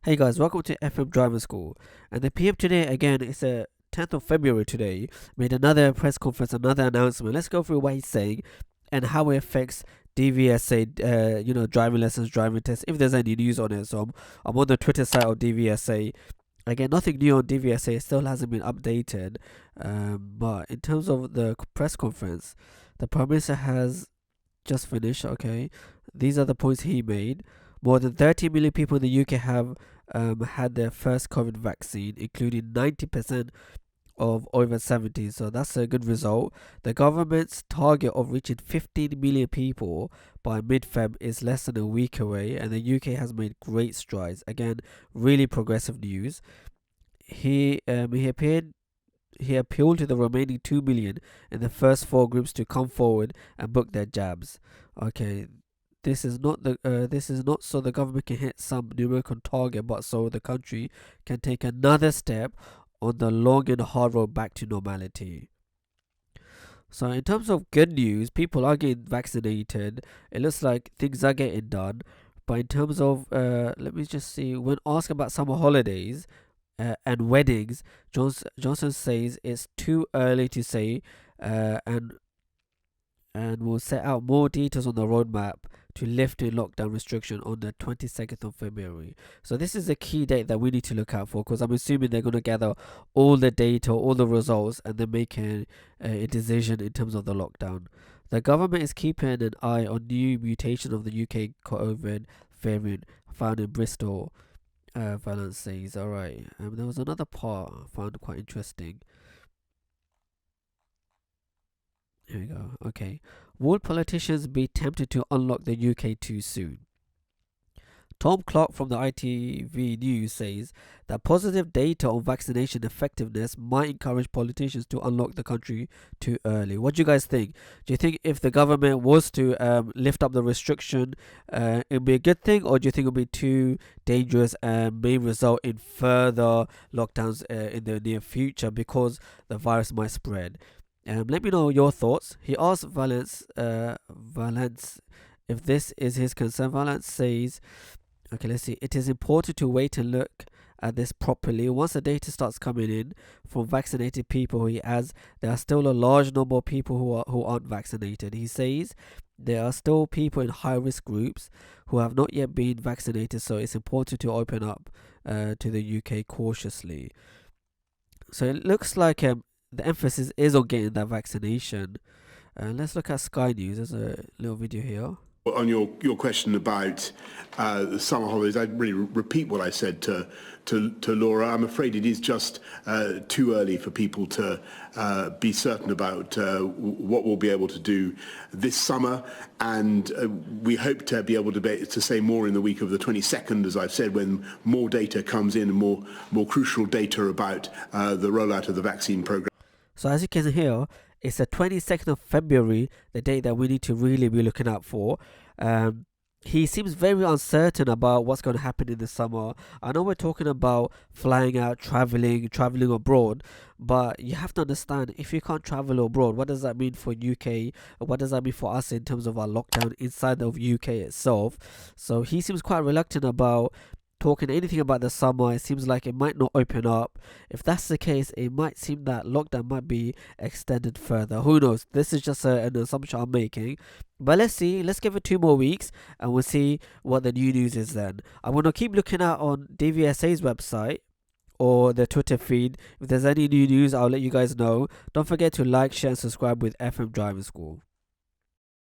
Hey guys, welcome to FM Driving School. And the PM today, again, it's the 10th of February today, made another press conference, another announcement. Let's go through what he's saying and how it affects DVSA, driving lessons, driving tests, if there's any news on it. So I'm on the Twitter site of DVSA. Again, nothing new on DVSA, it still hasn't been updated. But in terms of the press conference, the Prime Minister has just finished, okay? These are the points he made. More than 30 million people in the UK have had their first COVID vaccine, including 90% of over 70. So that's a good result. The government's target of reaching 15 million people by mid-Feb is less than a week away, and the UK has made great strides. Again, really progressive news. He appealed to the remaining 2 million in the first 4 groups to come forward and book their jabs. Okay, this is not so the government can hit some numerical target, but so the country can take another step on the long and hard road back to normality. So in terms of good news, people are getting vaccinated. It looks like things are getting done. But in terms of let me just see, when asked about summer holidays and weddings, Johnson says it's too early to say, and will set out more details on the roadmap to lifting lockdown restriction on the 22nd of February. So this is a key date that we need to look out for, because I'm assuming they're going to gather all the data, all the results, and then make a decision in terms of the lockdown. The government is keeping an eye on new mutation of the UK COVID variant found in Bristol. Valence says, alright. There was another part I found quite interesting. Here we go. Okay. Will politicians be tempted to unlock the UK too soon? Tom Clark from the ITV News says that positive data on vaccination effectiveness might encourage politicians to unlock the country too early. What do you guys think? Do you think if the government was to lift up the restriction, it would be a good thing, or do you think it would be too dangerous and may result in further lockdowns in the near future because the virus might spread? Let me know your thoughts. He asked Valence if this is his concern. Valence says, okay, let's see. It is important to wait and look at this properly. Once the data starts coming in from vaccinated people, he adds, there are still a large number of people who aren't vaccinated. He says there are still people in high-risk groups who have not yet been vaccinated, so it's important to open up to the UK cautiously. So it looks like the emphasis is on getting that vaccination. Let's look at Sky News. There's a little video here. On your question about the summer holidays, I'd really repeat what I said to Laura. I'm afraid it is just too early for people to be certain about what we'll be able to do this summer, and we hope to be able to say more in the week of the 22nd, as I've said, when more data comes in, more crucial data about the rollout of the vaccine programme. So as you can hear, it's the 22nd of February, the date that we need to really be looking out for. He seems very uncertain about what's going to happen in the summer. I know we're talking about flying out, traveling abroad, but you have to understand, if you can't travel abroad, what does that mean for UK? What does that mean for us in terms of our lockdown inside of UK itself? So he seems quite reluctant about talking anything about the summer. It seems like it might not open up. If that's the case, it might seem that lockdown might be extended further. Who knows? This is just an assumption I'm making. But let's see. Let's give it 2 more weeks and we'll see what the new news is then. I'm going to keep looking out on DVSA's website or the Twitter feed. If there's any new news, I'll let you guys know. Don't forget to like, share and subscribe with FM Driving School.